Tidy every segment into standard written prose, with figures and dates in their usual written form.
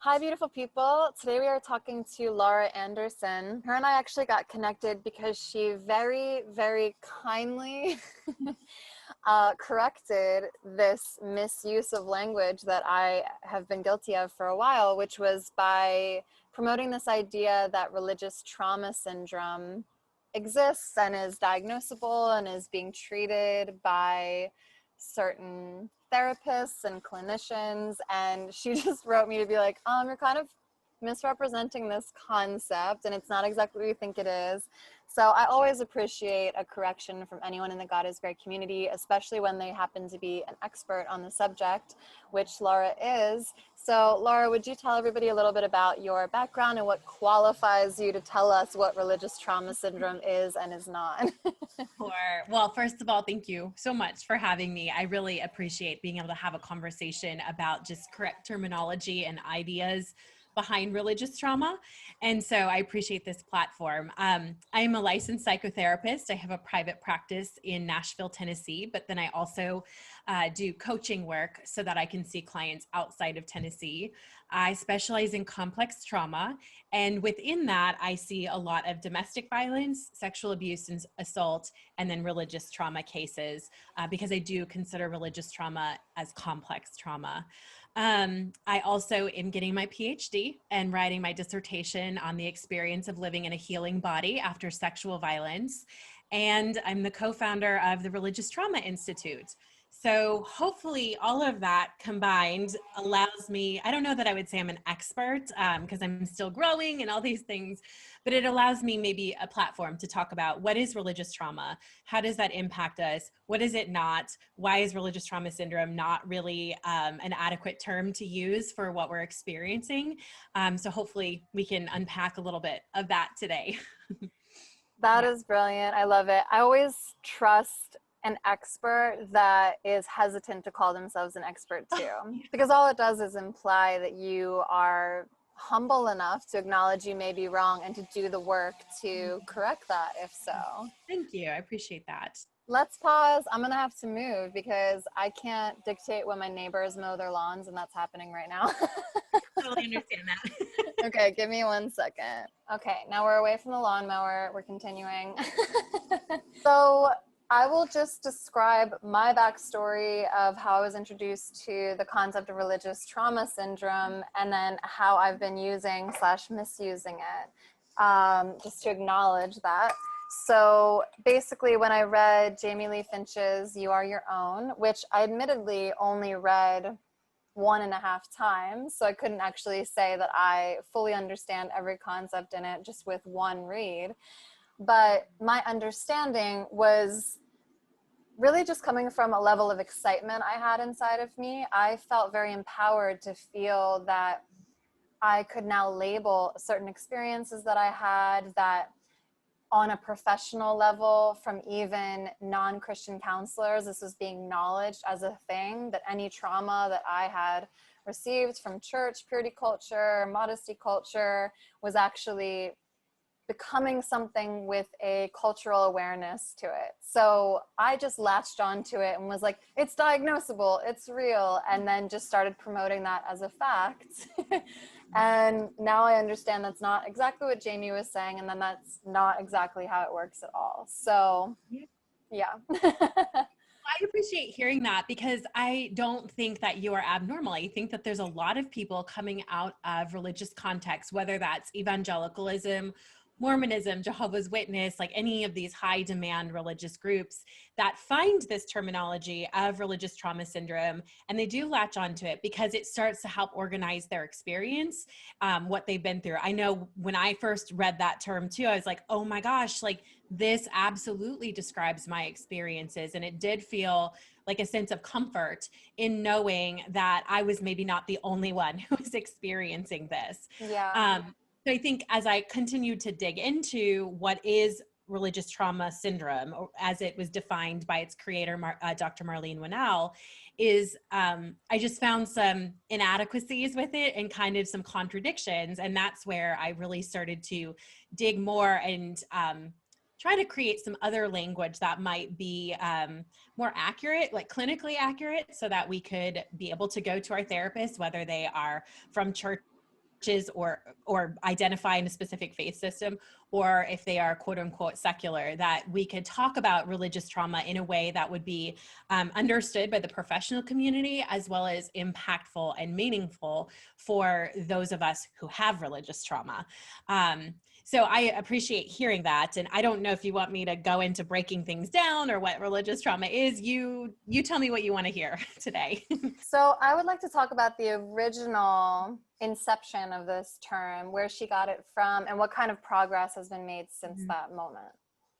Hi, beautiful people. Today we are talking to Laura Anderson. Her and I actually got connected because she very, very kindly corrected this misuse of language that I have been guilty of for a while, which was by promoting this idea that religious trauma syndrome exists and is diagnosable and is being treated by certain therapists and clinicians. And she just wrote me to be like, you're kind of misrepresenting this concept and it's not exactly what you think it is. So I always appreciate a correction from anyone in the God is Great community, especially when they happen to be an expert on the subject, which Laura is. So Laura, would you tell everybody a little bit about your background and what qualifies you to tell us what religious trauma syndrome is and is not? Sure. Well, first of all, thank you so much for having me. I really appreciate being able to have a conversation about just correct terminology and ideas behind religious trauma. And so I appreciate this platform. I am a licensed psychotherapist. I have a private practice in Nashville, Tennessee, but then I also do coaching work so that I can see clients outside of Tennessee. I specialize in complex trauma. And within that, I see a lot of domestic violence, sexual abuse and assault, and then religious trauma cases, because I do consider religious trauma as complex trauma. I also am getting my PhD and writing my dissertation on the experience of living in a healing body after sexual violence. And I'm the co-founder of the Religious Trauma Institute. So hopefully all of that combined allows me, I don't know that I would say I'm an expert because I'm still growing and all these things, but it allows me maybe a platform to talk about what is religious trauma? How does that impact us? What is it not? Why is religious trauma syndrome not really an adequate term to use for what we're experiencing? So hopefully we can unpack a little bit of that today. That Yeah. is brilliant. I love it. I always trust an expert that is hesitant to call themselves an expert too, because all it does is imply that you are humble enough to acknowledge you may be wrong and to do the work to correct that if so. Thank you. I appreciate that. Let's pause. I'm gonna have to move because I can't dictate when my neighbors mow their lawns, and that's happening right now. Totally understand that. Okay, give me 1 second. Okay, now we're away from the lawnmower. We're continuing. So I will just describe my backstory of how I was introduced to the concept of religious trauma syndrome and then how I've been using / misusing it, just to acknowledge that. So basically when I read Jamie Lee Finch's You Are Your Own, which I admittedly only read 1.5 times, so I couldn't actually say that I fully understand every concept in it just with one read. But my understanding was really just coming from a level of excitement I had inside of me. I felt very empowered to feel that I could now label certain experiences that I had, that on a professional level from even non-Christian counselors, this was being acknowledged as a thing, that any trauma that I had received from church, purity culture, modesty culture was actually becoming something with a cultural awareness to it. So I just latched onto it and was like, it's diagnosable, it's real, and then just started promoting that as a fact. And now I understand that's not exactly what Jamie was saying, and then that's not exactly how it works at all. So yeah. I appreciate hearing that because I don't think that you are abnormal. I think that there's a lot of people coming out of religious contexts, whether that's evangelicalism, Mormonism, Jehovah's Witness, like any of these high demand religious groups that find this terminology of religious trauma syndrome, and they do latch onto it because it starts to help organize their experience, what they've been through. I know when I first read that term too, I was like, oh my gosh, like this absolutely describes my experiences. And it did feel like a sense of comfort in knowing that I was maybe not the only one who was experiencing this. Yeah. So I think as I continued to dig into what is religious trauma syndrome, or as it was defined by its creator, Dr. Marlene Winell, is I just found some inadequacies with it and kind of some contradictions. And that's where I really started to dig more and try to create some other language that might be more accurate, like clinically accurate, so that we could be able to go to our therapist, whether they are from church or identify in a specific faith system, or if they are quote unquote secular, that we could talk about religious trauma in a way that would be understood by the professional community, as well as impactful and meaningful for those of us who have religious trauma. So I appreciate hearing that. And I don't know if you want me to go into breaking things down or what religious trauma is. You tell me what you want to hear today. So I would like to talk about the original inception of this term, where she got it from, and what kind of progress has been made since that moment.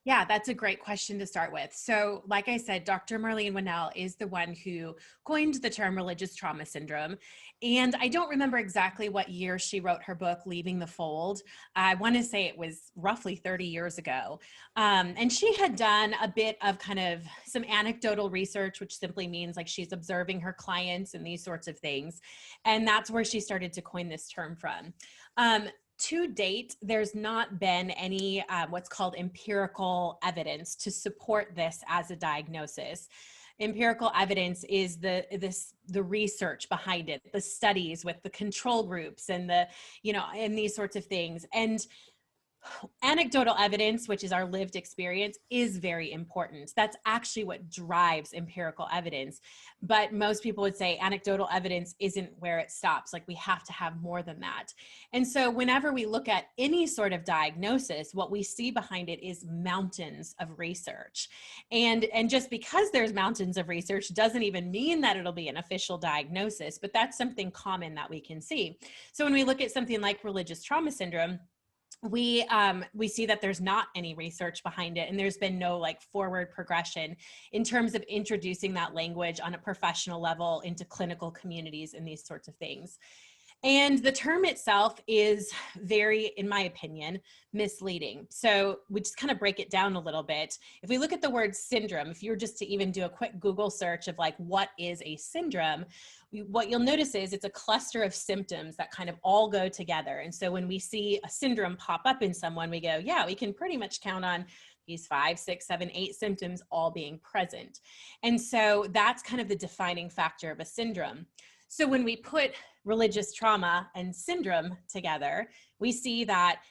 Yeah, that's a great question to start with. So, like I said, Dr. Marlene Winnell is the one who coined the term religious trauma syndrome. And I don't remember exactly what year she wrote her book, Leaving the Fold. I want to say it was roughly 30 years ago. And she had done a bit of kind of some anecdotal research, which simply means like she's observing her clients and these sorts of things. And that's where she started to coin this term from. To date, there's not been any what's called empirical evidence to support this as a diagnosis. Empirical evidence is the research behind it, the studies with the control groups and and these sorts of things. And anecdotal evidence, which is our lived experience, is very important. That's actually what drives empirical evidence. But most people would say anecdotal evidence isn't where it stops. Like, we have to have more than that. And so whenever we look at any sort of diagnosis, what we see behind it is mountains of research. And just because there's mountains of research doesn't even mean that it'll be an official diagnosis, but that's something common that we can see. So when we look at something like religious trauma syndrome, we see that there's not any research behind it, and there's been no like forward progression in terms of introducing that language on a professional level into clinical communities and these sorts of things. And the term itself is very, in my opinion, misleading. So we just kind of break it down a little bit. If we look at the word syndrome, if you were just to even do a quick Google search of like, what is a syndrome, what you'll notice is it's a cluster of symptoms that kind of all go together. And so when we see a syndrome pop up in someone, we go, yeah, we can pretty much count on these 5, 6, 7, 8 symptoms all being present. And so that's kind of the defining factor of a syndrome. So when we put religious trauma and syndrome together, we see that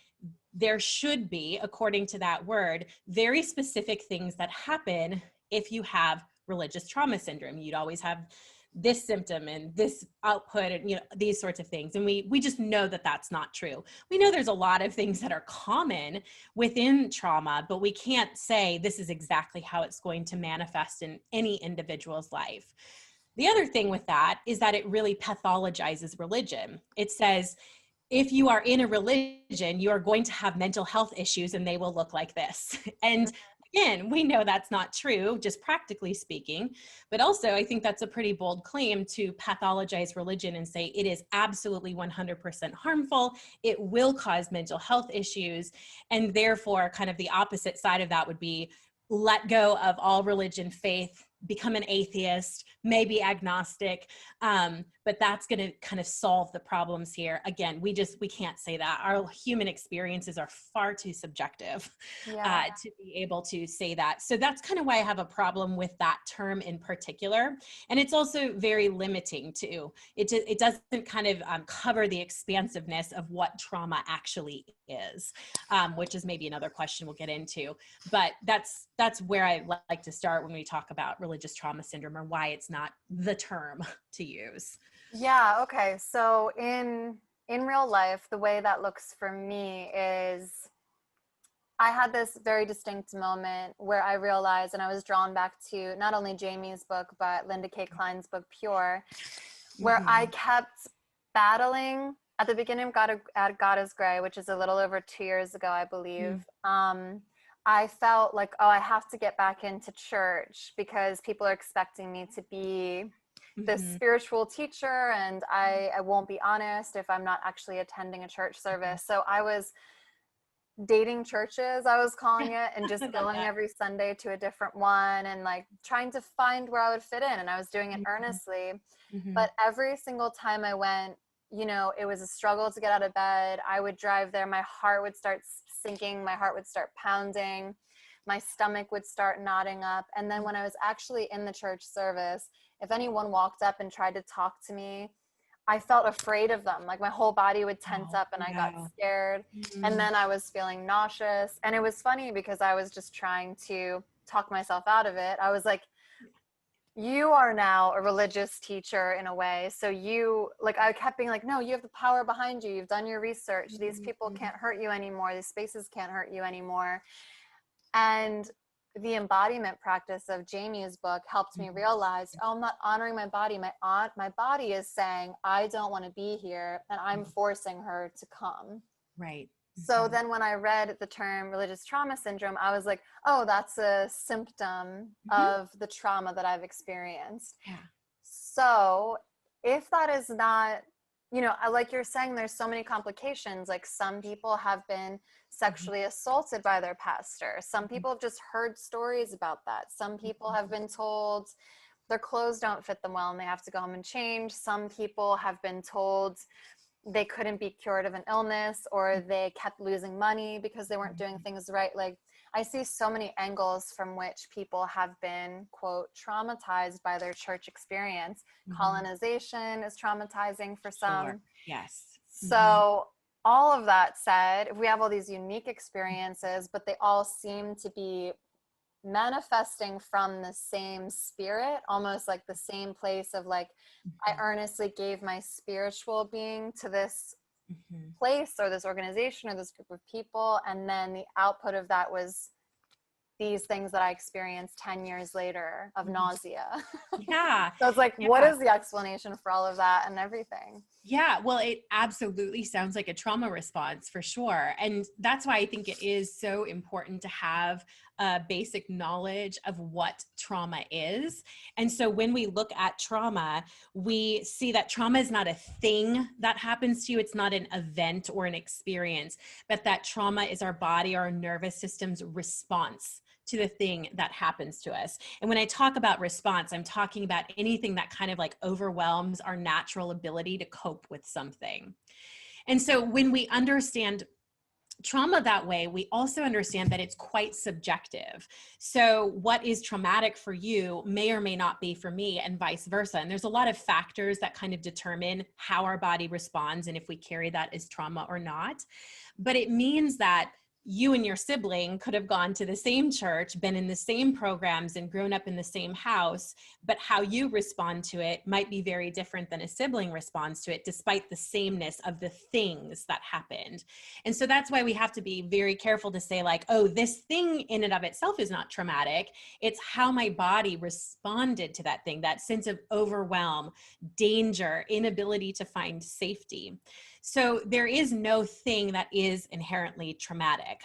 there should be, according to that word, very specific things that happen if you have religious trauma syndrome. You'd always have this symptom and this output and these sorts of things. And we just know that that's not true. We know there's a lot of things that are common within trauma, but we can't say this is exactly how it's going to manifest in any individual's life. The other thing with that is that it really pathologizes religion. It says, if you are in a religion, you are going to have mental health issues and they will look like this. And again, we know that's not true, just practically speaking. But also, I think that's a pretty bold claim to pathologize religion and say it is absolutely 100% harmful. It will cause mental health issues. And therefore, kind of the opposite side of that would be let go of all religion, faith, become an atheist, maybe agnostic, but that's going to kind of solve the problems here. Again, we can't say that. Our human experiences are far too subjective to be able to say that. So that's kind of why I have a problem with that term in particular. And it's also very limiting too. It doesn't kind of cover the expansiveness of what trauma actually is, which is maybe another question we'll get into. But that's where I like to start when we talk about religious trauma syndrome, or why it's not the term to use. Yeah, okay. So in real life, the way that looks for me is I had this very distinct moment where I realized, and I was drawn back to not only Jamie's book, but Linda K. Klein's book, Pure, where I kept battling at the beginning of God is Gray, which is a little over 2 years ago, I believe. I felt like, oh, I have to get back into church because people are expecting me to be this spiritual teacher, and I won't be honest if I'm not actually attending a church service. So I was dating churches, I was calling it, and just going every Sunday to a different one and like trying to find where I would fit in. And I was doing it earnestly. But every single time I went, it was a struggle to get out of bed. I would drive there, my heart would start sinking, my heart would start pounding, my stomach would start knotting up. And then when I was actually in the church service, if anyone walked up and tried to talk to me, I felt afraid of them. Like my whole body would tense Oh, up and I got wow. scared. And Mhm. then I was feeling nauseous. And it was funny because I was just trying to talk myself out of it. I was like, you are now a religious teacher in a way. So you, like, I kept being like, no, you have the power behind you. You've done your research. These people Mhm. can't hurt you anymore. These spaces can't hurt you anymore. And the embodiment practice of Jamie's book helped me Mhm. realize, oh, I'm not honoring my body. My body is saying, I don't want to be here, and I'm forcing her to come. Right. So Mhm. then when I read the term religious trauma syndrome, I was like, oh, that's a symptom Mhm. of the trauma that I've experienced. Yeah. So if that is not, like you're saying, there's so many complications. Like some people have been Mhm. sexually assaulted by their pastor. Some Mhm. people have just heard stories about that. Some people have been told their clothes don't fit them well and they have to go home and change. Some people have been told they couldn't be cured of an illness, or they kept losing money because they weren't doing things right. Like I see so many angles from which people have been, quote, traumatized by their church experience. Mhm. Colonization is traumatizing for Sure. some. Yes. Mhm. So all of that said, if we have all these unique experiences, but they all seem to be manifesting from the same spirit, almost like the same place of like, I Mhm. earnestly gave my spiritual being to this Mhm. place or this organization or this group of people, and then the output of that was these things that I experienced 10 years later of Mhm. nausea. Yeah. So it's like, what Yeah. is the explanation for all of that and everything? Yeah, well, it absolutely sounds like a trauma response for sure. And that's why I think it is so important to have a basic knowledge of what trauma is. And so when we look at trauma, we see that trauma is not a thing that happens to you, it's not an event or an experience, but that trauma is our body, our nervous system's response to the thing that happens to us. And when I talk about response, I'm talking about anything that kind of like overwhelms our natural ability to cope with something. And so when we understand trauma that way, we also understand that it's quite subjective. So what is traumatic for you may or may not be for me, and vice versa. And there's a lot of factors that kind of determine how our body responds and if we carry that as trauma or not. But it means that you and your sibling could have gone to the same church, been in the same programs, and grown up in the same house, but how you respond to it might be very different than a sibling responds to it, despite the sameness of the things that happened. And so that's why we have to be very careful to say, like, oh, this thing in and of itself is not traumatic. It's how my body responded to that thing, that sense of overwhelm, danger, inability to find safety. So there is no thing that is inherently traumatic.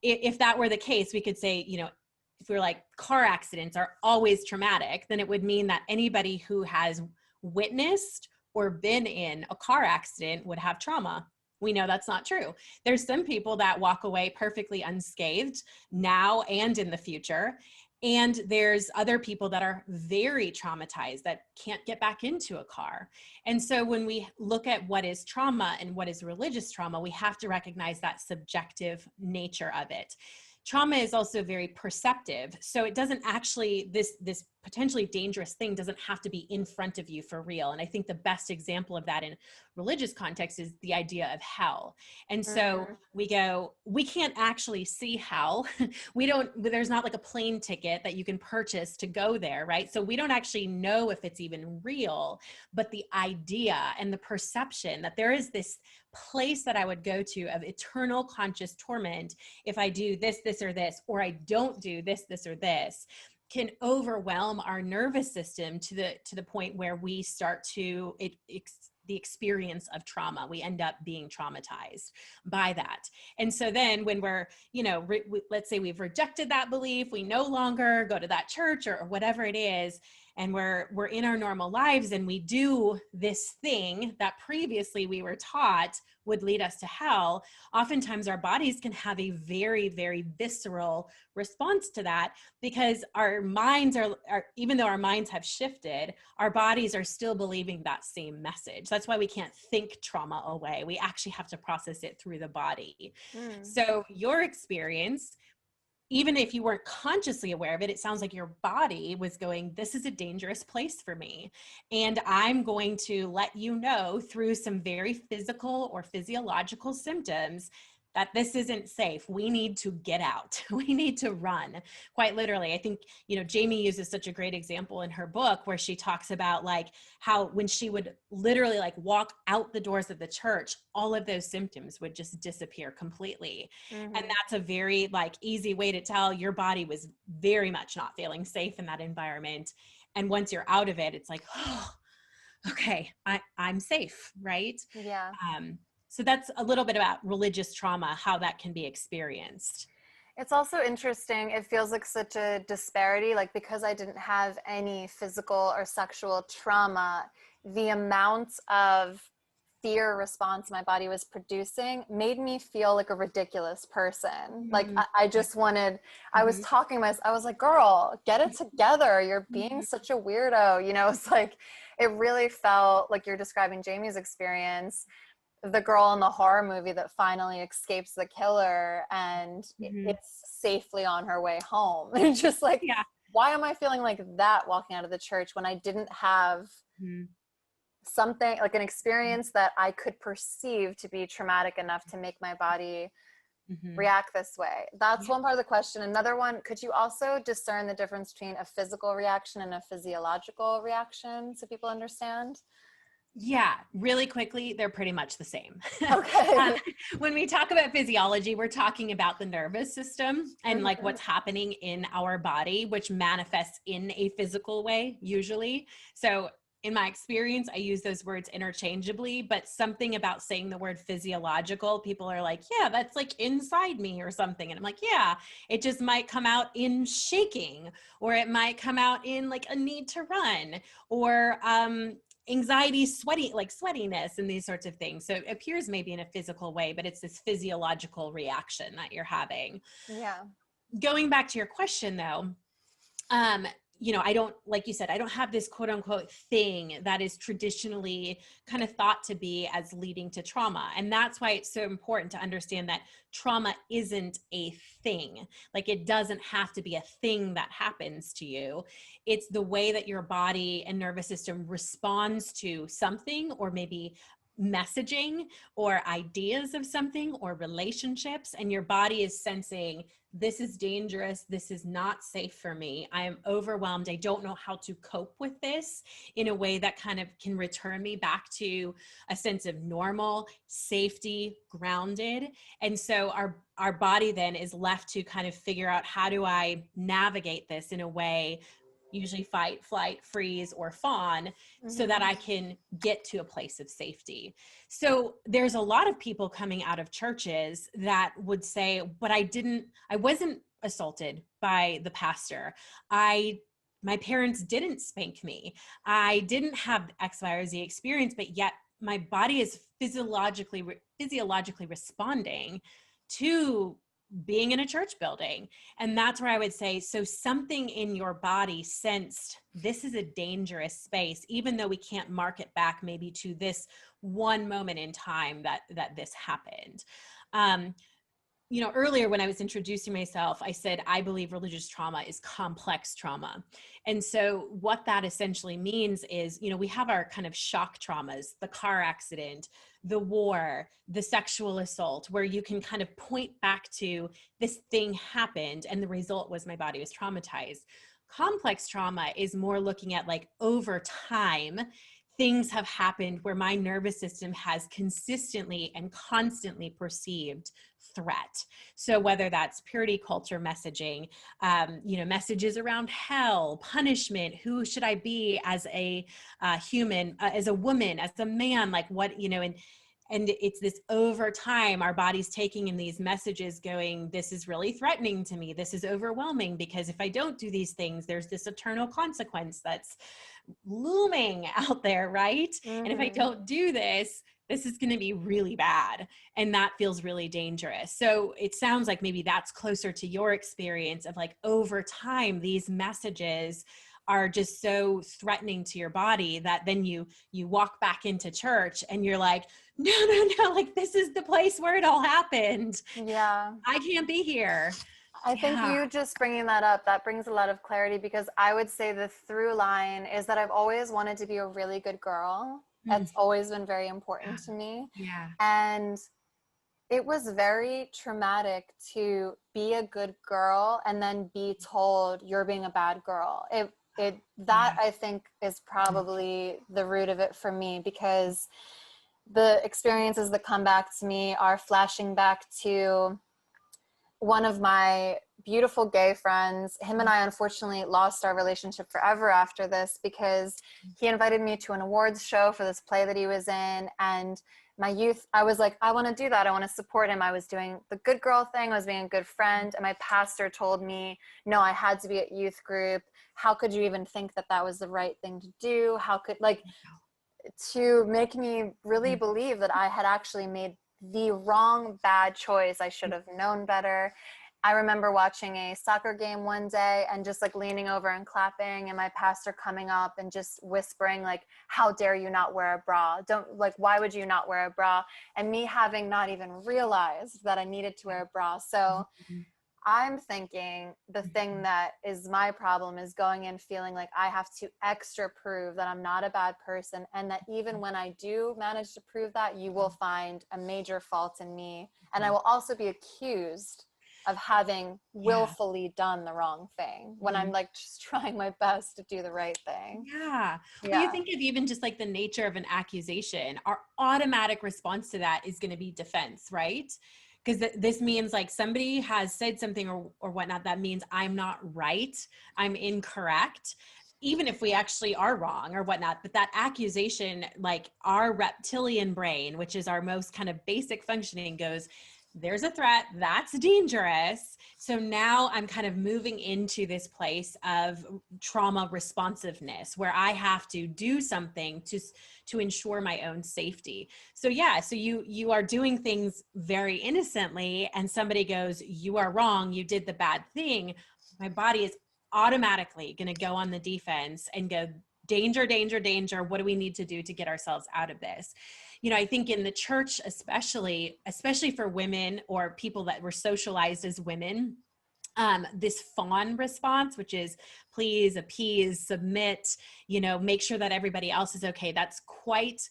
If that were the case, we could say, if we were like car accidents are always traumatic, then it would mean that anybody who has witnessed or been in a car accident would have trauma. We know that's not true. There's some people that walk away perfectly unscathed now and in the future. And there's other people that are very traumatized that can't get back into a car. And so when we look at what is trauma and what is religious trauma, we have to recognize that subjective nature of it. Trauma is also very perceptive. So it doesn't actually, this potentially dangerous thing doesn't have to be in front of you for real. And I think the best example of that in religious context is the idea of hell. And so Mm, we can't actually see hell. There's not like a plane ticket that you can purchase to go there, right? So we don't actually know if it's even real, but the idea and the perception that there is this place that I would go to of eternal conscious torment if I do this, this, or this, or I don't do this, this, or this, can overwhelm our nervous system to the point where we start to the experience of trauma. We end up being traumatized by that. And so then when we're, let's say we've rejected that belief, we no longer go to that church or whatever it is, and we're in our normal lives and we do this thing that previously we were taught would lead us to hell. Oftentimes our bodies can have a very, very visceral response to that, because our minds are even though our minds have shifted, our bodies are still believing that same message. That's why we can't think trauma away. We actually have to process it through the body. mm, So your experience even if you weren't consciously aware of it, it sounds like your body was going, this is a dangerous place for me. And I'm going to let you know through some very physical or physiological symptoms that this isn't safe. We need to get out. We need to run. Quite literally. I think, Jamie uses such a great example in her book where she talks about like how when she would literally like walk out the doors of the church, all of those symptoms would just disappear completely. And that's a very like easy way to tell your body was very much not feeling safe in that environment. And once you're out of it, it's like, oh, okay, I'm safe, right? Yeah. So that's a little bit about religious trauma, how that can be experienced. It's also interesting. It feels like such a disparity, like because I didn't have any physical or sexual trauma, the amount of fear response my body was producing made me feel like a ridiculous person. Like I just wanted, I was talking myself, I was like, girl, get it together. You're being such a weirdo. It's like, it really felt like you're describing Jamie's experience, the girl in the horror movie that finally escapes the killer and it's safely on her way home. And just like, Yeah. why am I feeling like that walking out of the church when I didn't have something like an experience that I could perceive to be traumatic enough to make my body react this way? That's one part of the question. Another one, could you also discern the difference between a physical reaction and a physiological reaction so people understand? Yeah, really quickly, they're pretty much the same. Okay. When we talk about physiology, we're talking about the nervous system and like what's happening in our body, which manifests in a physical way, usually. So in my experience, I use those words interchangeably, but something about saying the word physiological, people are like, yeah, that's like inside me or something. And I'm like, yeah, it just might come out in shaking, or it might come out in like a need to run, or, anxiety, sweatiness and these sorts of things. So it appears maybe in a physical way, but it's this physiological reaction that you're having. Yeah. Going back to your question though, I don't, like you said, I don't have this quote unquote thing that is traditionally kind of thought to be as leading to trauma. And that's why it's so important to understand that trauma isn't a thing. Like it doesn't have to be a thing that happens to you. It's the way that your body and nervous system responds to something, or maybe messaging or ideas of something or relationships, and your body is sensing, this is dangerous, this is not safe for me, I am overwhelmed, I don't know how to cope with this in a way that kind of can return me back to a sense of normal, safety, grounded. And so our body then is left to kind of figure out, how do I navigate this in a way, usually fight, flight, freeze, or fawn, so that I can get to a place of safety. So there's a lot of people coming out of churches that would say, but I wasn't assaulted by the pastor. My parents didn't spank me. I didn't have X, Y, or Z experience, but yet my body is physiologically responding to being in a church building. And that's where I would say, so something in your body sensed, this is a dangerous space, even though we can't mark it back maybe to this one moment in time that this happened. Earlier when I was introducing myself, I said, I believe religious trauma is complex trauma. And so what that essentially means is, we have our kind of shock traumas, the car accident, the war, the sexual assault, where you can kind of point back to, this thing happened and the result was my body was traumatized. Complex trauma is more looking at like over time, things have happened where my nervous system has consistently and constantly perceived threat. So whether that's purity culture messaging, messages around hell, punishment, who should I be as a human, as a woman, as a man, like what, and it's this over time, our body's taking in these messages going, this is really threatening to me. This is overwhelming, because if I don't do these things, there's this eternal consequence that's looming out there, right? And if I don't do this, this is going to be really bad. And that feels really dangerous. So it sounds like maybe that's closer to your experience of like, over time, these messages are just so threatening to your body that then you walk back into church and you're like, no, like this is the place where it all happened. Yeah. I can't be here. I think Yeah. you just bringing that up, that brings a lot of clarity, because I would say the through line is that I've always wanted to be a really good girl. Mm, That's always been very important to me. yeah. And it was very traumatic to be a good girl and then be told you're being a bad girl. That Yeah. I think is probably the root of it for me, because the experiences that come back to me are flashing back to one of my beautiful gay friends. Him and I unfortunately lost our relationship forever after this, because he invited me to an awards show for this play that he was in. And my youth, I was like, I want to do that. I want to support him. I was doing the good girl thing. I was being a good friend. And my pastor told me, no, I had to be at youth group. How could you even think that that was the right thing to do? How could, like, to make me really Mhm. believe that I had actually made the wrong bad choice. I should have known better. I remember watching a soccer game one day and just like leaning over and clapping, and my pastor coming up and just whispering like, how dare you not wear a bra? Don't, like, why would you not wear a bra? And me having not even realized that I needed to wear a bra. So Mhm. I'm thinking the thing Mhm. that is my problem is going in feeling like I have to extra prove that I'm not a bad person, and that even when I do manage to prove that, you will find a major fault in me. And I will also be accused of having Yeah. willfully done the wrong thing when I'm Mhm. like just trying my best to do the right thing. Yeah. Well, you Yeah. think of even just like the nature of an accusation, our automatic response to that is going to be defense, right? Because this means like somebody has said something or whatnot. That means I'm not right. I'm incorrect. Even if we actually are wrong or whatnot, but that accusation, like our reptilian brain, which is our most kind of basic functioning, goes, there's a threat, that's dangerous. So now I'm kind of moving into this place of trauma responsiveness where I have to do something to ensure my own safety. So yeah, so you are doing things very innocently and somebody goes, you are wrong, you did the bad thing. My body is automatically going to go on the defense and go, danger, danger, danger. What do we need to do to get ourselves out of this? You know, I think in the church, especially for women or people that were socialized as women, this fawn response, which is please, appease, submit, you know, make sure that everybody else is okay. That's quite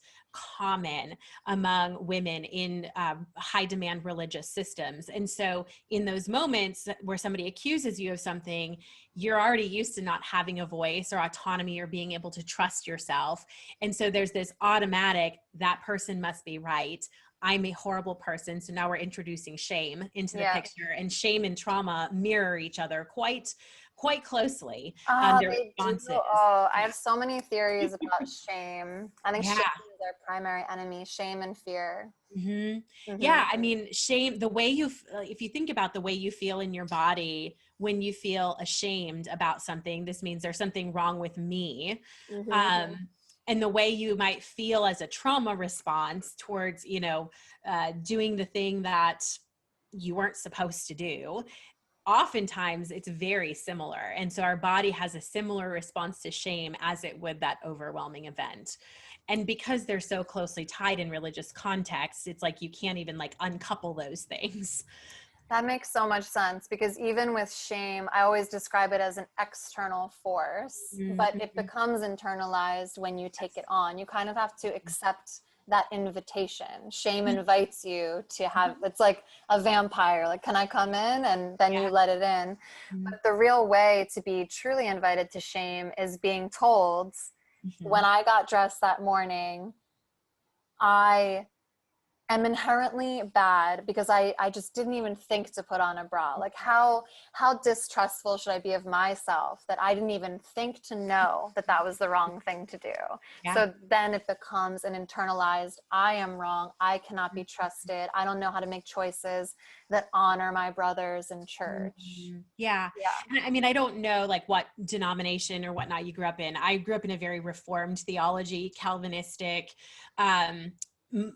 common among women in high demand religious systems. And so in those moments where somebody accuses you of something, you're already used to not having a voice or autonomy or being able to trust yourself. And so there's this automatic, that person must be right. I'm a horrible person. So now we're introducing shame into the Yeah. picture, and shame and trauma mirror each other quite closely. Ah, Their they do. responses. Oh, I have so many theories about shame. I think Yeah. shame is our primary enemy, shame and fear. Hmm. Mm-hmm. Yeah. I mean, shame, the way if you think about the way you feel in your body when you feel ashamed about something, this means there's something wrong with me. Mm-hmm. Um, and the way you might feel as a trauma response towards, doing the thing that you weren't supposed to do, oftentimes it's very similar. And so our body has a similar response to shame as it would that overwhelming event. And because they're so closely tied in religious contexts, it's like you can't even like uncouple those things. That makes so much sense, because even with shame, I always describe it as an external force, but it Mhm. becomes internalized when you take it on. You kind of have to accept that invitation. Shame invites you to have, it's like a vampire, like, can I come in? And then you Yeah. let it in. Mhm. But the real way to be truly invited to shame is being told, when Mhm. I got dressed that morning, I am inherently bad because I just didn't even think to put on a bra. Like, how distrustful should I be of myself that I didn't even think to know that that was the wrong thing to do? Yeah. So then it becomes an internalized, I am wrong, I cannot be trusted, I don't know how to make choices that honor my brothers in church. Mhm. Yeah. Yeah. And I mean, I don't know like what denomination or whatnot you grew up in. I grew up in a very reformed theology, Calvinistic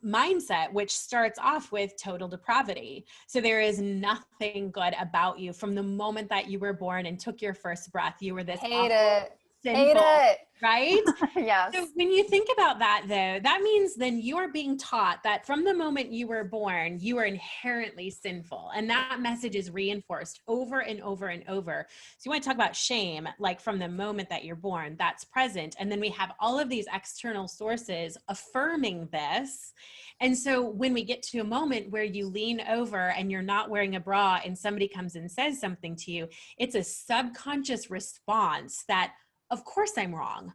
mindset, which starts off with total depravity. So there is nothing good about you from the moment that you were born and took your first breath. You were this Hate awful, it. Ate sinful, it. right? Yes. So when you think about that, though, that means then you are being taught that from the moment you were born, you are inherently sinful. And that message is reinforced over and over and over. So you want to talk about shame, like from the moment that you're born, that's present. And then we have all of these external sources affirming this. And so when we get to a moment where you lean over and you're not wearing a bra and somebody comes and says something to you, it's a subconscious response that, of course, I'm wrong.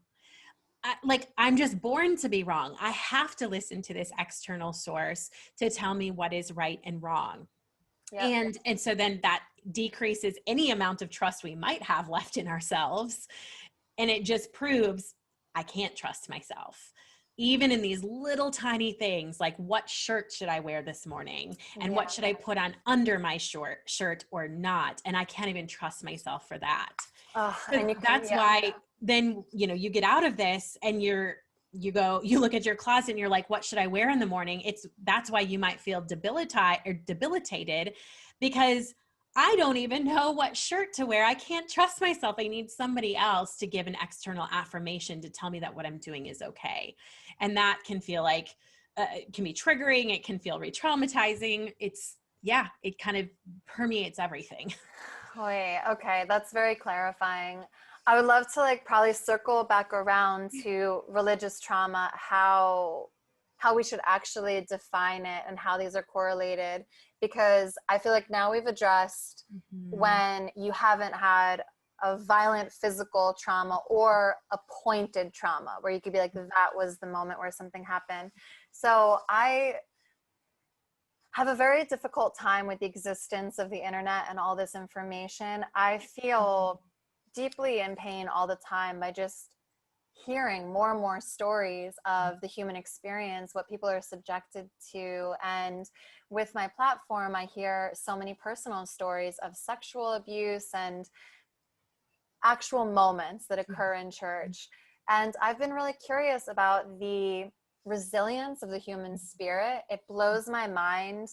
I'm just born to be wrong. I have to listen to this external source to tell me what is right and wrong. Yep. And so then that decreases any amount of trust we might have left in ourselves. And it just proves I can't trust myself. Even in these little tiny things, like what shirt should I wear this morning? And what should I put on under my shirt or not? And I can't even trust myself for that. And That's why then, you get out of this and you look at your closet and you're like, what should I wear in the morning? That's why you might feel debilitated, because I don't even know what shirt to wear. I can't trust myself. I need somebody else to give an external affirmation to tell me that what I'm doing is okay. And that can feel like, it can be triggering. It can feel re-traumatizing. It kind of permeates everything. Wait, okay, that's very clarifying. I would love to probably circle back around to religious trauma, how we should actually define it and how these are correlated, because I feel like now we've addressed when you haven't had a violent physical trauma or a pointed trauma where you could be like, that was the moment where something happened. So I have a very difficult time with the existence of the internet and all this information. I feel deeply in pain all the time by just hearing more and more stories of the human experience, what people are subjected to. And with my platform, I hear so many personal stories of sexual abuse and actual moments that occur in church. And I've been really curious about the resilience of the human spirit. It blows my mind,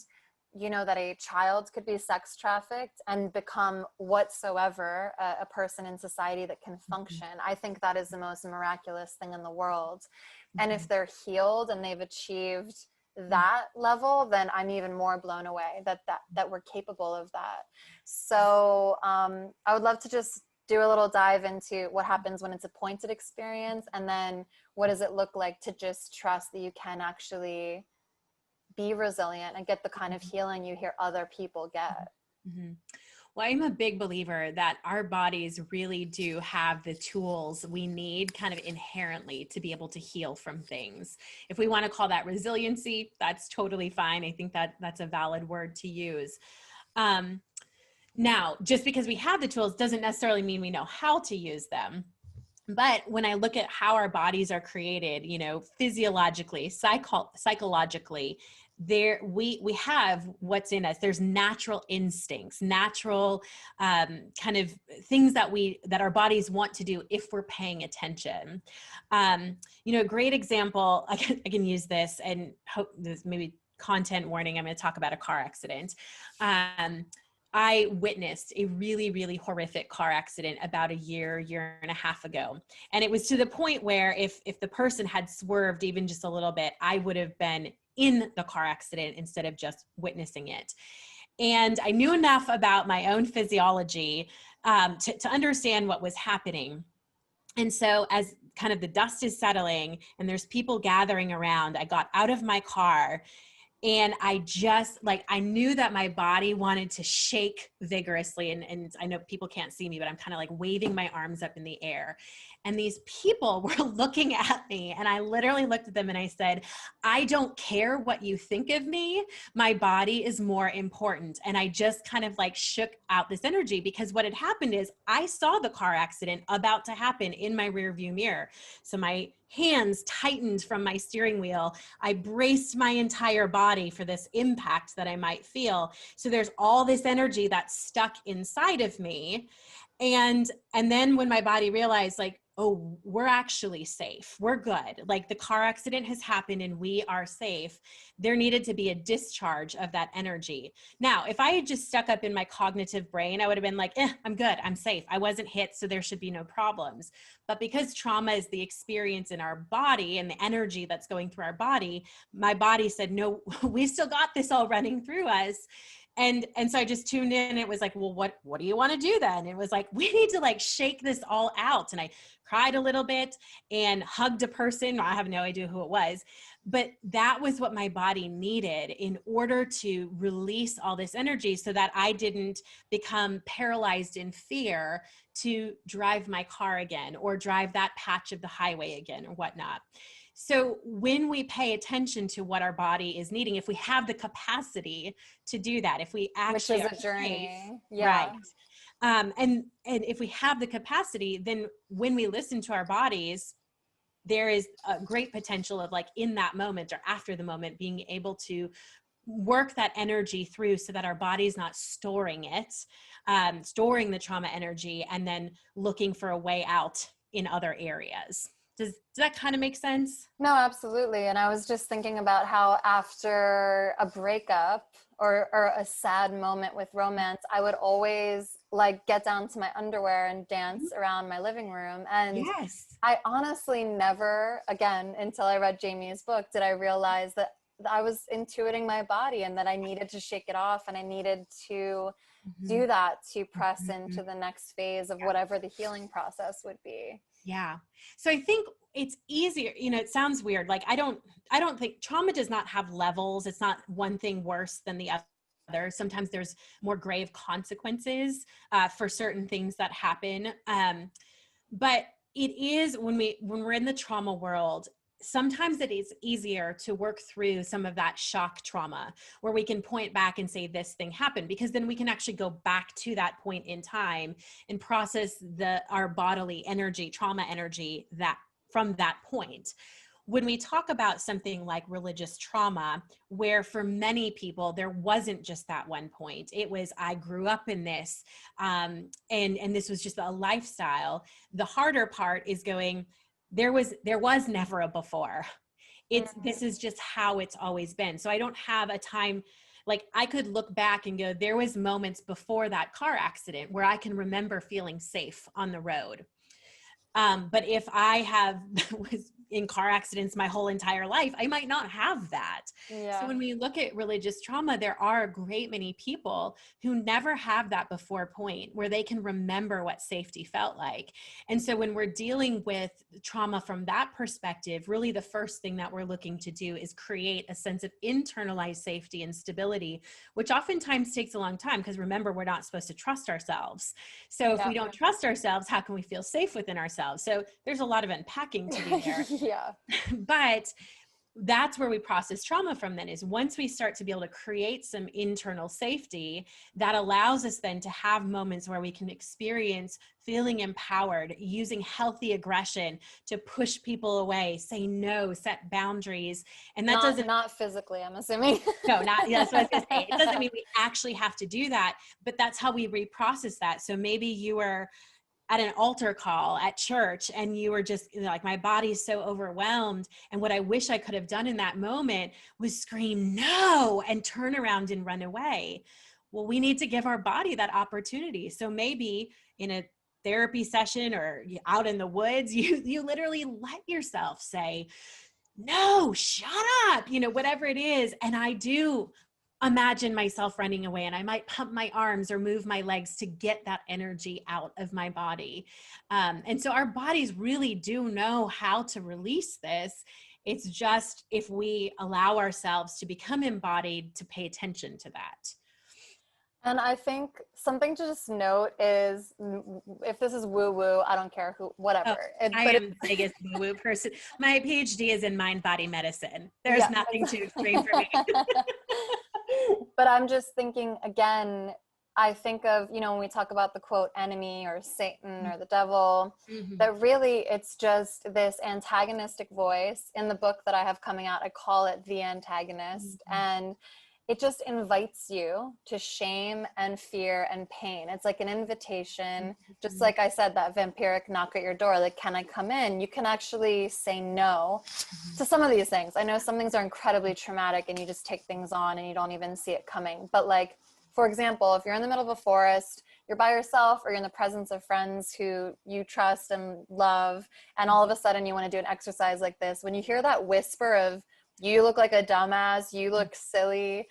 that a child could be sex trafficked and become whatsoever a person in society that can function. I think that is the most miraculous thing in the world. And if they're healed and they've achieved that level, then I'm even more blown away that we're capable of that. So I would love to just do a little dive into what happens when it's a pointed experience, and then what does it look like to just trust that you can actually be resilient and get the kind of healing you hear other people get. Well, I'm a big believer that our bodies really do have the tools we need kind of inherently to be able to heal from things. If we want to call that resiliency, that's totally fine. I think that's a valid word to use. Now, just because we have the tools doesn't necessarily mean we know how to use them. But when I look at how our bodies are created, physiologically, psychologically, we have what's in us. There's natural instincts, natural kind of things that our bodies want to do if we're paying attention. A great example, I can use this, and hope this maybe content warning. I'm going to talk about a car accident. I witnessed a really, really horrific car accident about a year and a half ago. And it was to the point where if the person had swerved even just a little bit, I would have been in the car accident instead of just witnessing it. And I knew enough about my own physiology to understand what was happening. And so as kind of the dust is settling and there's people gathering around, I got out of my car. And I just I knew that my body wanted to shake vigorously. And I know people can't see me, but I'm kind of waving my arms up in the air. And these people were looking at me, and I literally looked at them and I said, I don't care what you think of me. My body is more important. And I just kind of shook out this energy, because what had happened is I saw the car accident about to happen in my rearview mirror. So my hands tightened from my steering wheel. I braced my entire body for this impact that I might feel. So there's all this energy that's stuck inside of me. And then when my body realized oh, we're actually safe. We're good. Like the car accident has happened and we are safe. There needed to be a discharge of that energy. Now, if I had just stuck up in my cognitive brain, I would have been like, I'm good. I'm safe. I wasn't hit, so there should be no problems. But because trauma is the experience in our body and the energy that's going through our body, my body said, no, we still got this all running through us. And so I just tuned in. It was like, well, what do you want to do then? It was like, we need to like shake this all out. And I cried a little bit and hugged a person. I have no idea who it was, but that was what my body needed in order to release all this energy so that I didn't become paralyzed in fear to drive my car again or drive that patch of the highway again or whatnot. So when we pay attention to what our body is needing, if we have the capacity to do that, if we actually which is are a journey. safe, Yeah. right? And if we have the capacity, then when we listen to our bodies, there is a great potential of like in that moment or after the moment being able to work that energy through so that our body's not storing it, storing the trauma energy and then looking for a way out in other areas. Does that kind of make sense? No, absolutely. And I was just thinking about how after a breakup or a sad moment with romance, I would always like get down to my underwear and dance around my living room. And Yes. I honestly never, again, until I read Jamie's book, did I realize that I was intuiting my body and that I needed to shake it off and I needed to do that to press into the next phase of whatever the healing process would be. Yeah. So I think it's easier, it sounds weird. Like I don't think trauma does not have levels. It's not one thing worse than the other. Sometimes there's more grave consequences for certain things that happen. But it is when we're in the trauma world, sometimes it is easier to work through some of that shock trauma where we can point back and say this thing happened, because then we can actually go back to that point in time and process our bodily energy, trauma energy that from that point. When we talk about something like religious trauma, where for many people, there wasn't just that one point. It was, I grew up in this, and this was just a lifestyle. The harder part is going, there was never a before. This is just how it's always been. So I don't have a time, like I could look back and go, there was moments before that car accident where I can remember feeling safe on the road. But if I was in car accidents my whole entire life, I might not have that. Yeah. So when we look at religious trauma, there are a great many people who never have that before point where they can remember what safety felt like. And so when we're dealing with trauma from that perspective, really the first thing that we're looking to do is create a sense of internalized safety and stability, which oftentimes takes a long time because remember, we're not supposed to trust ourselves. So if we don't trust ourselves, how can we feel safe within ourselves? So there's a lot of unpacking to do there. Yeah. But that's where we process trauma from then, is once we start to be able to create some internal safety, that allows us then to have moments where we can experience feeling empowered, using healthy aggression to push people away, say no, set boundaries. And that doesn't not physically, I'm assuming. No, not, yeah, that's what I was gonna say. It doesn't mean we actually have to do that, but that's how we reprocess that. So maybe you were at an altar call at church and you were just like, my body's so overwhelmed. And what I wish I could have done in that moment was scream no and turn around and run away. Well, we need to give our body that opportunity. So maybe in a therapy session or out in the woods, you literally let yourself say, no, shut up, whatever it is. And I do imagine myself running away, and I might pump my arms or move my legs to get that energy out of my body. And so our bodies really do know how to release this. It's just if we allow ourselves to become embodied, to pay attention to that. And I think something to just note is, if this is woo-woo, I don't care whatever. I am the biggest woo-woo person. My PhD is in mind-body medicine. There's nothing too extreme for me. But I'm just thinking, again, I think of, when we talk about the quote enemy or Satan or the devil, that really it's just this antagonistic voice. In the book that I have coming out, I call it the antagonist. And it just invites you to shame and fear and pain. It's like an invitation, just like I said, that vampiric knock at your door, like, can I come in? You can actually say no to some of these things. I know some things are incredibly traumatic and you just take things on and you don't even see it coming. But like, for example, if you're in the middle of a forest, you're by yourself, or you're in the presence of friends who you trust and love, and all of a sudden you want to do an exercise like this, when you hear that whisper of, you look like a dumbass, you look silly,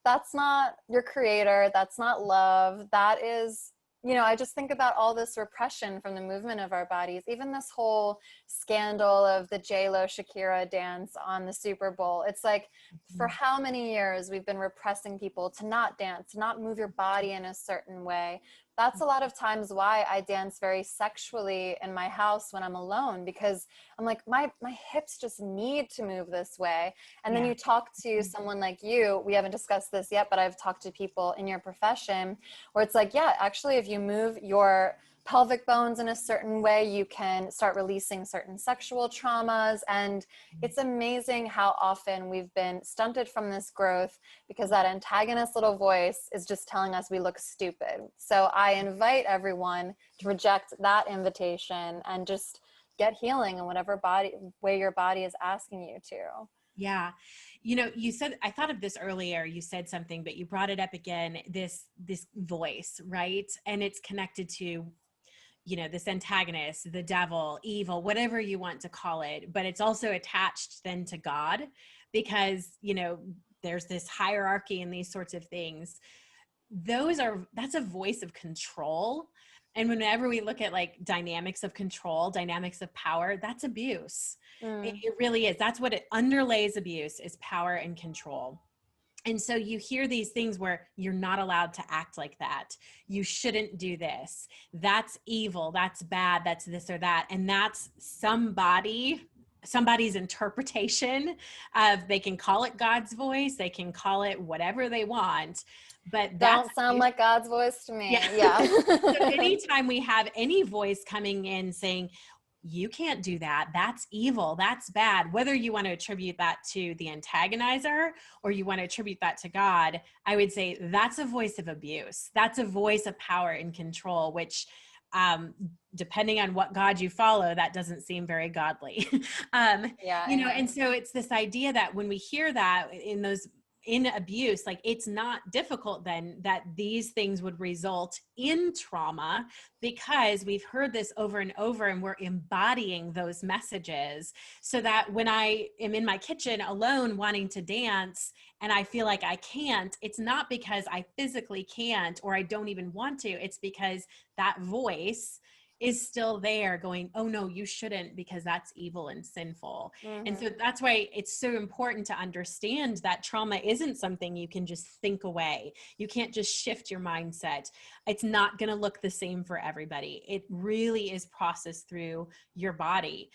that's not your creator, that's not love. That is, you know, I just think about all this repression from the movement of our bodies, even this whole scandal of the J-Lo Shakira dance on the Super Bowl. It's like, for how many years we've been repressing people to not dance, to not move your body in a certain way. That's a lot of times why I dance very sexually in my house when I'm alone, because I'm like, my hips just need to move this way. And then you talk to someone like you, we haven't discussed this yet, but I've talked to people in your profession where it's like, yeah, actually, if you move your pelvic bones in a certain way, you can start releasing certain sexual traumas. And it's amazing how often we've been stunted from this growth because that antagonist little voice is just telling us we look stupid. So I invite everyone to reject that invitation and just get healing in whatever way your body is asking you to. Yeah. You know, you said, I thought of this earlier, you said something, but you brought it up again, this voice, right? And it's connected to, you know, this antagonist, the devil, evil, whatever you want to call it, but it's also attached then to God because, you know, there's this hierarchy and these sorts of things. That's a voice of control. And whenever we look at like dynamics of control, dynamics of power, that's abuse. It really is. That's what it underlays abuse, is power and control. And so you hear these things where you're not allowed to act like that. You shouldn't do this. That's evil. That's bad. That's this or that. And that's somebody's interpretation of, they can call it God's voice. They can call it whatever they want, but Don't sound like God's voice to me. Yeah. So anytime we have any voice coming in saying, you can't do that, that's evil, that's bad, whether you want to attribute that to the antagonizer or you want to attribute that to God, I would say that's a voice of abuse. That's a voice of power and control, which depending on what God you follow, that doesn't seem very godly. You know, and so it's this idea that when we hear that in abuse, like, it's not difficult then that these things would result in trauma, because we've heard this over and over and we're embodying those messages, so that when I am in my kitchen alone wanting to dance and I feel like I can't, it's not because I physically can't or I don't even want to, it's because that voice is still there going, oh no, you shouldn't, because that's evil and sinful. And so that's why it's so important to understand that trauma isn't something you can just think away. You can't just shift your mindset. It's not going to look the same for everybody. It really is processed through your body.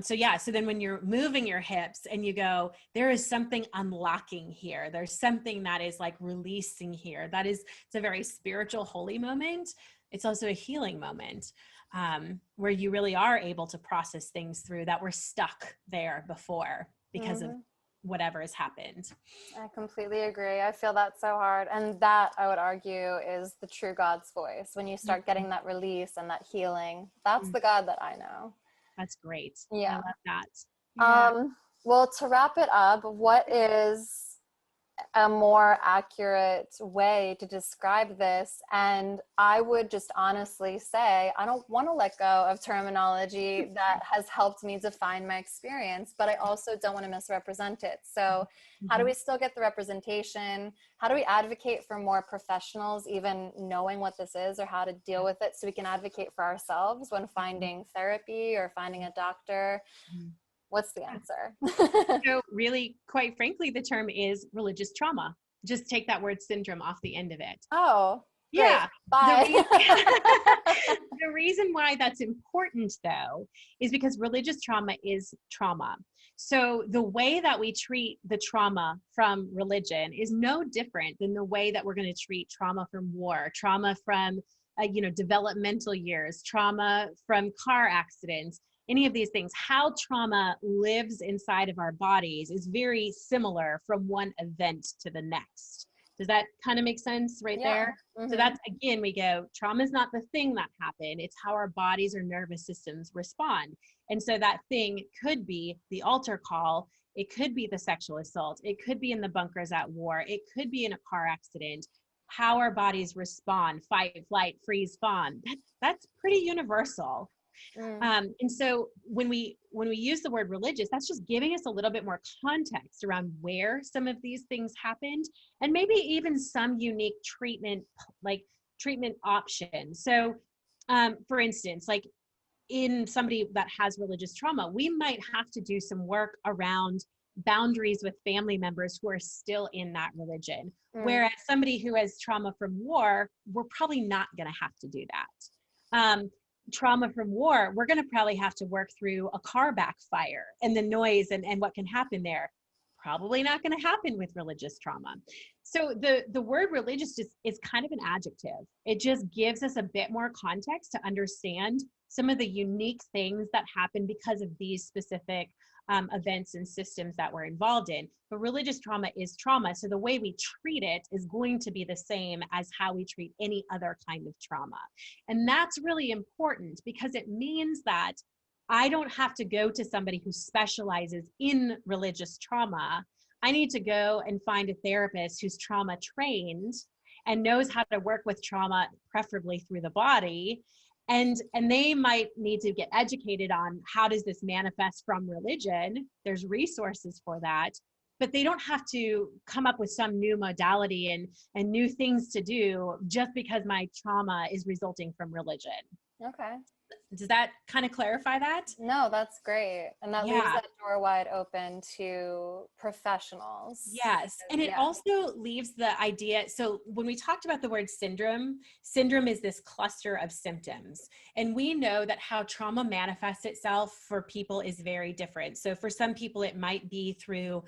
So then when you're moving your hips and you go, there is something unlocking here. There's something that is like releasing here. It's a very spiritual, holy moment. It's also a healing moment. Where you really are able to process things through that were stuck there before because of whatever has happened. I completely agree. I feel that so hard. And that, I would argue, is the true God's voice. When you start getting that release and that healing, that's the God that I know. That's great. Yeah. I love that. Yeah. Well, to wrap it up, what is a more accurate way to describe this? And I would just honestly say, I don't want to let go of terminology that has helped me define my experience, but I also don't want to misrepresent it. So how do we still get the representation? How do we advocate for more professionals, even knowing what this is or how to deal with it, so we can advocate for ourselves when finding therapy or finding a doctor? What's the answer? So really, quite frankly, the term is religious trauma. Just take that word syndrome off the end of it. Oh, yeah. Bye. The reason why that's important, though, is because religious trauma is trauma. So the way that we treat the trauma from religion is no different than the way that we're going to treat trauma from war, trauma from developmental years, trauma from car accidents. Any of these things, how trauma lives inside of our bodies is very similar from one event to the next. Does that kind of make sense right Yeah. there? So that's, again, we go, trauma is not the thing that happened. It's how our bodies or nervous systems respond. And so that thing could be the altar call. It could be the sexual assault. It could be in the bunkers at war. It could be in a car accident. How our bodies respond, fight, flight, freeze, fawn. That's pretty universal. And so when we use the word religious, that's just giving us a little bit more context around where some of these things happened, and maybe even some unique treatment, like treatment options. So for instance, like in somebody that has religious trauma, we might have to do some work around boundaries with family members who are still in that religion. Whereas somebody who has trauma from war, we're probably not going to have to do that. Trauma from war, we're going to probably have to work through a car backfire and the noise and what can happen there. Probably not going to happen with religious trauma. So the word religious is kind of an adjective. It just gives us a bit more context to understand some of the unique things that happen because of these specific events and systems that we're involved in. But religious trauma is trauma. So the way we treat it is going to be the same as how we treat any other kind of trauma. And that's really important because it means that I don't have to go to somebody who specializes in religious trauma. I need to go and find a therapist who's trauma trained and knows how to work with trauma, preferably through the body. And they might need to get educated on how does this manifest from religion. There's resources for that, but they don't have to come up with some new modality and new things to do just because my trauma is resulting from religion. Okay. Does that kind of clarify that? No, that's great. And that leaves that door wide open to professionals. Yes. And it also leaves the idea. So when we talked about the word syndrome is this cluster of symptoms. And we know that how trauma manifests itself for people is very different. So for some people, it might be through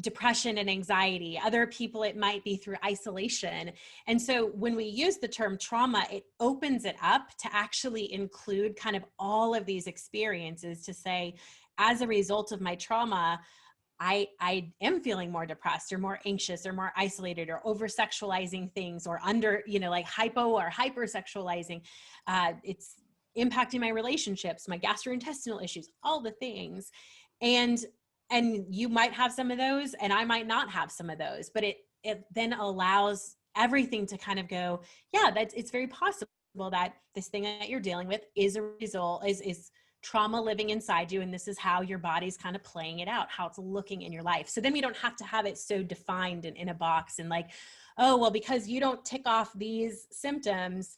depression and anxiety. Other people, it might be through isolation. And so when we use the term trauma, it opens it up to actually include kind of all of these experiences to say, as a result of my trauma, I am feeling more depressed or more anxious or more isolated or over sexualizing things or under, like hypo or hypersexualizing. It's impacting my relationships, my gastrointestinal issues, all the things. And you might have some of those and I might not have some of those, but it then allows everything to kind of go, it's very possible that this thing that you're dealing with is a result, is trauma living inside you, and this is how your body's kind of playing it out, how it's looking in your life. So then we don't have to have it so defined and in a box and like, oh, well, because you don't tick off these symptoms,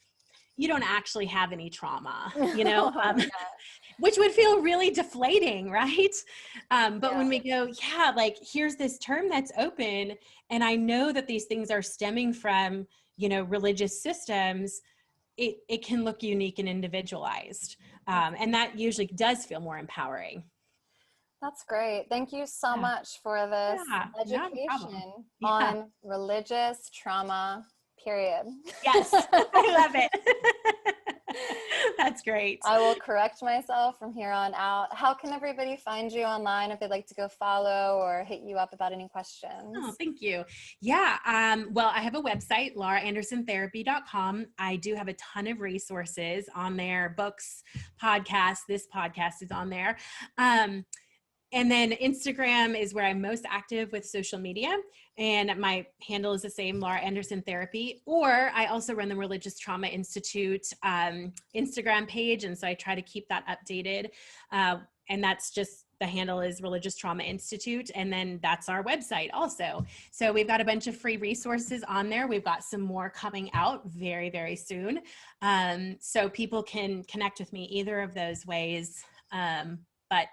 you don't actually have any trauma, which would feel really deflating, right? But when we go, like, here's this term that's open, and I know that these things are stemming from, religious systems, it can look unique and individualized. And that usually does feel more empowering. That's great. Thank you so much for this education on religious trauma, period. Yes, I love it. That's great. I will correct myself from here on out. How can everybody find you online if they'd like to go follow or hit you up about any questions? Oh, thank you. Yeah. Well, I have a website, lauraandersontherapy.com. I do have a ton of resources on there, books, podcasts. This podcast is on there. And then Instagram is where I'm most active with social media. And my handle is the same, Laura Anderson Therapy. Or I also run the Religious Trauma Institute Instagram page. And so I try to keep that updated. And that's just, the handle is Religious Trauma Institute. And then that's our website also. So we've got a bunch of free resources on there. We've got some more coming out very, very soon. So people can connect with me either of those ways. But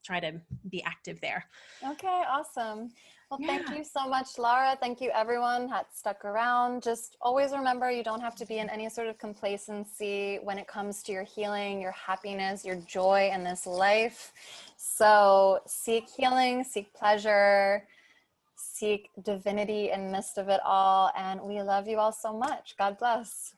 try to be active there. Okay, awesome. Well, thank you so much, Laura. Thank you, everyone that stuck around. Just always remember, you don't have to be in any sort of complacency when it comes to your healing, your happiness, your joy in this life. So seek healing, seek pleasure, seek divinity in the midst of it all. And we love you all so much. God bless.